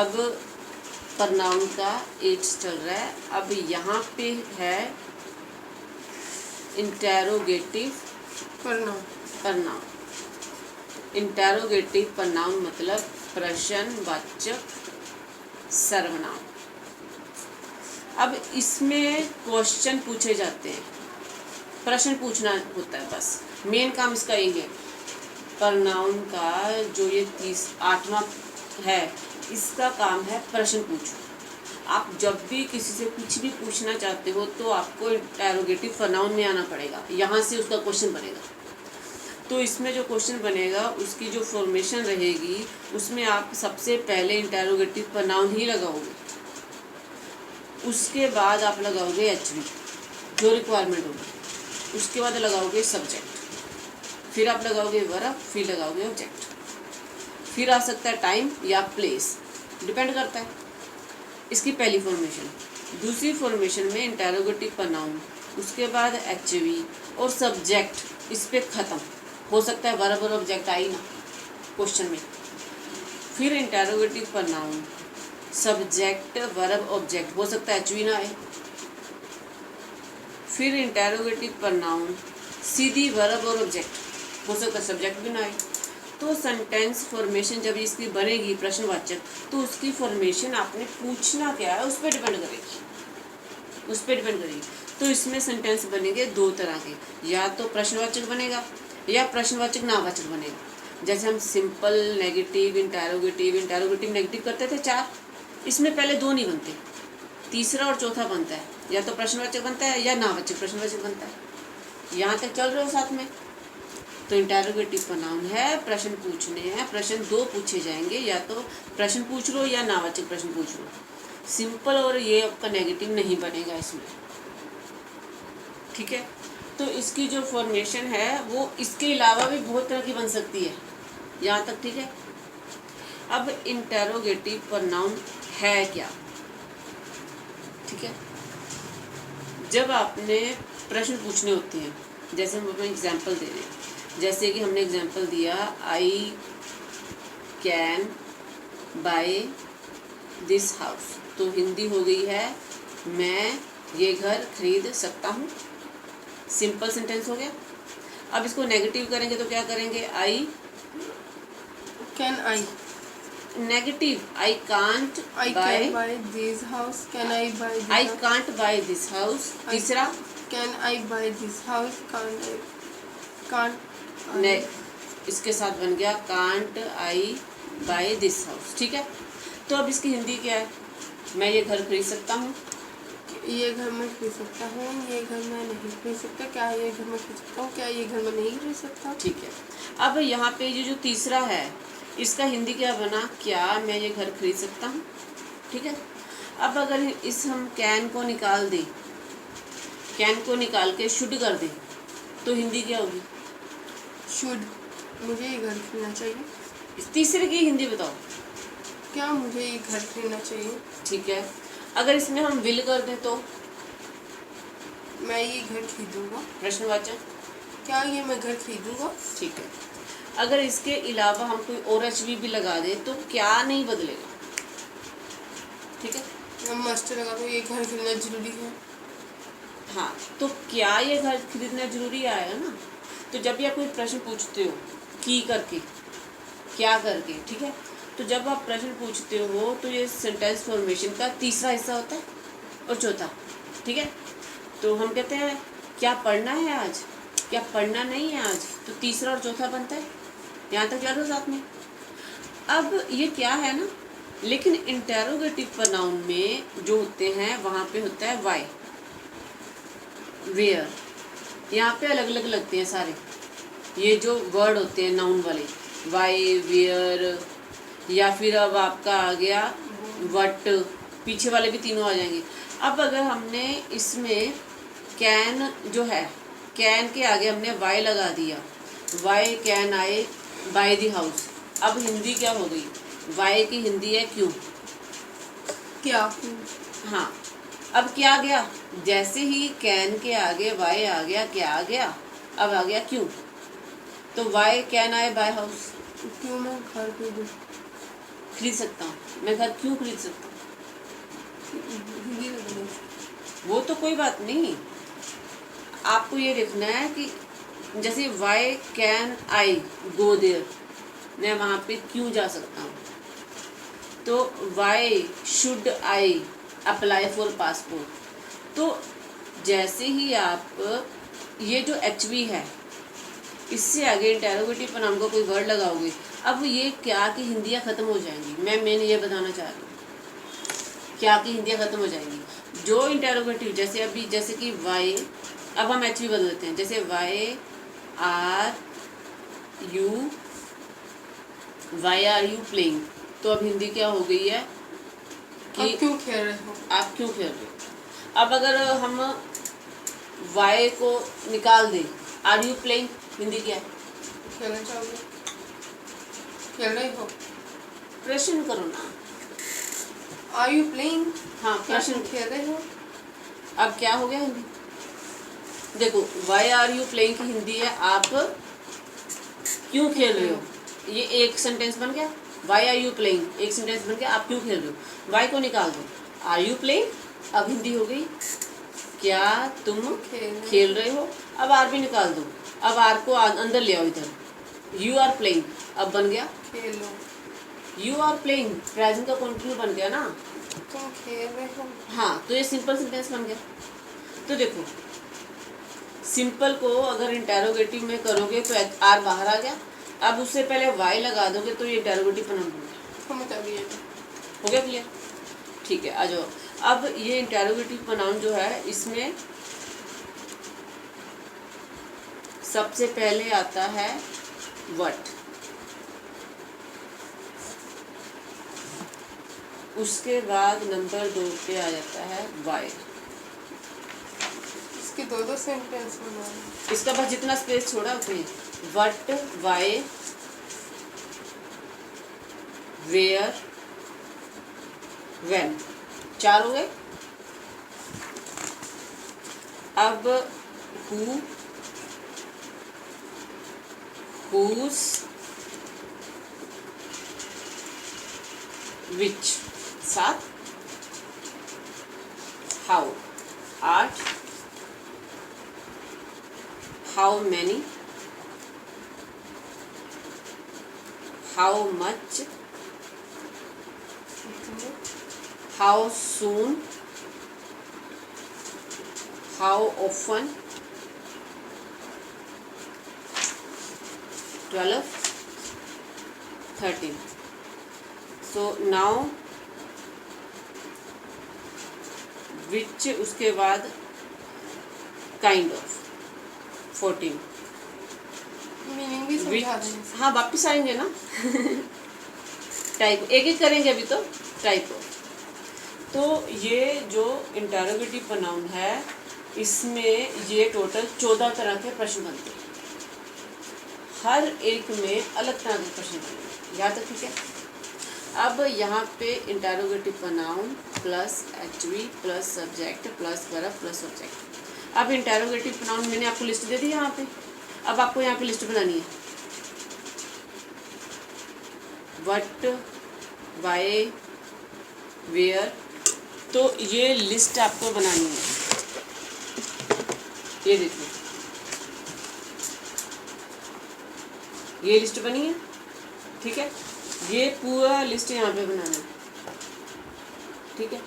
अब प्रनाउन का एज चल रहा है। अब यहाँ पे है इंटेरोगेटिव प्रनाउन। इंटेरोगेटिव प्रनाउन मतलब प्रश्नवाचक सर्वनाम। अब इसमें क्वेश्चन पूछे जाते हैं, प्रश्न पूछना होता है, बस मेन काम इसका यही है। प्रनाउन का जो ये 8वां है, इसका काम है प्रश्न पूछो। आप जब भी किसी से कुछ भी पूछना चाहते हो तो आपको इंटेरोगेटिव प्रनाउन में आना पड़ेगा, यहाँ से उसका क्वेश्चन बनेगा। तो इसमें जो क्वेश्चन बनेगा उसकी जो फॉर्मेशन रहेगी उसमें आप सबसे पहले इंटेरोगेटिव प्रनाउन ही लगाओगे, उसके बाद आप लगाओगे एचवी जो रिक्वायरमेंट होगी, उसके बाद लगाओगे सब्जेक्ट, फिर आप लगाओगे वर्ब, फिर लगाओगे ऑब्जेक्ट, फिर आ सकता है टाइम या प्लेस, डिपेंड करता है। इसकी पहली फॉर्मेशन। दूसरी फॉर्मेशन में इंटेरोगेटिव प्रनाउन, उसके बाद एचवी और सब्जेक्ट, इस पे ख़त्म। हो सकता है वर्ब और ऑब्जेक्ट आई ना क्वेश्चन में, फिर interrogative pronoun, subject, verb, object, हो सकता है एचवी ना आए, फिर इंटेरोगेटिव प्रनाउन, सीधी वर्ब और ऑब्जेक्ट, हो सकता है सब्जेक्ट भी ना आए। तो सेंटेंस फॉर्मेशन जब इसकी बनेगी प्रश्नवाचक, तो उसकी फॉर्मेशन आपने पूछना क्या है उस पर डिपेंड करेगी, तो इसमें सेंटेंस बनेंगे दो तरह के, या तो प्रश्नवाचक बनेगा या प्रश्नवाचक नावाचक बनेगा। जैसे हम सिंपल, नेगेटिव, इंटेरोगेटिव नेगेटिव करते थे 4, इसमें पहले 2 नहीं बनते, तीसरा और चौथा बनता है, या तो प्रश्नवाचक बनता है या नावाचक प्रश्नवाचक बनता है। यहाँ तक चल रहे हो साथ में? तो इंटेरोगेटिव प्रनाउन है, प्रश्न पूछने हैं, प्रश्न 2 पूछे जाएंगे, या तो प्रश्न पूछ लो या नावाचक प्रश्न पूछ लो। सिंपल और ये आपका नेगेटिव नहीं बनेगा इसमें, ठीक है। तो इसकी जो फॉर्मेशन है वो इसके अलावा भी बहुत तरह की बन सकती है, यहाँ तक ठीक है। अब इंटेरोगेटिव प्रनाउन है क्या, ठीक है। जब आपने प्रश्न पूछने होते हैं, जैसे हम अपने एग्जाम्पल दे रहे हैं, जैसे कि हमने एग्जाम्पल दिया I can buy this house, तो हिंदी हो गई है मैं ये घर खरीद सकता हूँ। सिंपल सेंटेंस हो गया। अब इसको नेगेटिव करेंगे तो क्या करेंगे, I can I, negative I can't buy this house, can I buy, I can't buy this house. तीसरा can I buy this house, can't इसके साथ बन गया can't I buy this house, ठीक है। तो अब इसकी हिंदी क्या है, मैं ये घर खरीद सकता हूँ, ये घर मैं खरीद सकता हूँ, ये घर मैं नहीं खरीद सकता, क्या ये घर मैं खरीद सकता हूँ, क्या ये घर मैं नहीं खरीद सकता, ठीक है। अब यहाँ पे ये जो तीसरा है इसका हिंदी क्या बना, क्या मैं ये घर खरीद सकता हूँ, ठीक है। अब अगर इस हम कैन को निकाल दें, कैन को निकाल के शुड कर दें, तो हिंदी क्या होगी, शुड, मुझे ये घर खरीदना चाहिए। इस तीसरे की हिंदी बताओ, क्या मुझे ये घर खरीदना चाहिए, ठीक है। अगर इसमें हम विल कर दें तो मैं ये घर खरीदूंगा, प्रश्नवाचक, क्या ये मैं घर खरीदूंगा, ठीक है। अगर इसके अलावा हम कोई और एचवी भी लगा दें तो क्या नहीं बदलेगा, ठीक है। मैं मस्ट लगा दो, ये घर खरीदना जरूरी है, हाँ, तो क्या ये घर खरीदना जरूरी आएगा ना। तो जब भी आप कोई प्रश्न पूछते हो की करके, क्या करके, ठीक है, तो जब आप प्रश्न पूछते हो तो ये सेंटेंस फॉर्मेशन का तीसरा हिस्सा होता है और चौथा, ठीक है। तो हम कहते हैं क्या पढ़ना है आज, क्या पढ़ना नहीं है आज, तो तीसरा और चौथा बनता है। यहाँ तक चल रहा साथ में। अब ये क्या है ना, लेकिन इंटेरोगेटिव प्रनाउन में जो होते हैं वहाँ पे होता है वाई, वेयर, यहाँ पे अलग अलग लगते हैं सारे ये जो वर्ड होते हैं नाउन वाले, वाई, वेयर, या फिर अब आपका आ गया वट, पीछे वाले भी तीनों आ जाएंगे। अब अगर हमने इसमें कैन जो है, कैन के आगे हमने वाई लगा दिया, why can I buy the house, अब हिंदी क्या हो गई, वाई की हिंदी है क्यों, क्या, हाँ। अब क्या आ गया, जैसे ही कैन के आगे वाई आ गया, क्या आ गया, अब आ गया क्यों, तो why can I buy house, क्यों मैं घर खरीद सकता हूँ। मैं घर क्यों खरीद सकता हूँ? हिंदी में बोलो। वो तो कोई बात नहीं, आपको ये देखना है कि जैसे why can I go there, मैं वहाँ पे क्यों जा सकता हूँ। तो why should I apply for passport. तो जैसे ही आप ये जो एच वी है इससे आगे इंटेरोगेटिव प्रोनाउन को कोई वर्ड लगाओगे, अब ये क्या की हिंदियाँ ख़त्म हो जाएंगी। मैं ये बताना चाह रही हूँ, क्या की हिंदियाँ ख़त्म हो जाएंगी। जो इंटेरोगेटिव जैसे अभी जैसे कि वाई, अब हम एच वी बदल देते हैं, जैसे वाई आर यू प्लेइंग, तो अब हिंदी क्या हो गई है कि आप क्यों खेल रहे हो। आप क्यों खेल रहे हो। अब अगर हम वाई को निकाल दें, आर यू प्लेइंग, हिंदी क्या है? खेलना चाहोगे, खेल रहे हो। प्रश्न करो ना। आर यू प्लेइंग, हाँ प्रश्न। खेल रहे हो। अब क्या हो गया हिंदी? देखो वाई आर यू प्लेइंग की हिंदी है आप क्यों खेल रहे हो। ये एक सेंटेंस बन गया। वाई आर यू प्लेइंग एक सेंटेंस बन गया, आप क्यों खेल रहे हो। वाई को निकाल दो, आर यू प्लेइंग, अब हिंदी हो गई क्या तुम खेल रहे हो। अब आर भी निकाल दो, अब आर को अंदर ले आओ इधर, यू आर प्लेइंग, अब बन गया खेलो। यू आर प्लेइंग, प्रेजेंट का कंटिन्यू बन गया ना। तुम खेल रहे हो। हाँ, तो ये सिंपल सेंटेंस बन गया। तो देखो सिंपल को अगर इंटेरोगेटिव में करोगे तो आर बाहर आ गया, अब उससे पहले वाई लगा दोगे तो ये इंटेरोगेटिव प्रोनाउन बन गया। समझ आ गया। हो गया क्लियर? ठीक है, आ जाओ। अब ये इंटेरोगेटिव प्रोनाउन जो है इसमें सबसे पहले आता है व्हाट, उसके बाद नंबर 2 पे आ जाता है वाई। इसके दो सेंटेंस बनाओ। इसका बस जितना स्पेस छोड़ा उतनी, व्हाट, वाई, वेयर, व्हेन, 4 हो गए। अब who, whose, which, 7, how, 8, how many, how much, how soon, how often, 12, 13. So now which, उसके बाद काइंड ऑफ, 14. मीनिंग भी समझा दें। हाँ वापस आएंगे ना टाइप एक एक करेंगे अभी तो। टाइप ऑफ, तो ये जो इंटेरोगेटिव प्रोनाउन है इसमें ये टोटल 14 तरह के प्रश्न बनते हैं। हर एक में अलग तरह के प्रश्न बनेंगे, यहाँ तक ठीक है। अब यहाँ पे interrogative pronoun plus HV plus subject plus verb plus object. अब इंटेरोगेटिव प्रोनाउन मैंने आपको लिस्ट दे दी यहाँ पे, अब आपको यहाँ पे लिस्ट बनानी है। व्हाट, वाई, वेयर, तो ये लिस्ट आपको बनानी है। ये देखिए ये लिस्ट बनी है, ठीक है। ये पूरा लिस्ट यहाँ पे बनाना है, ठीक है।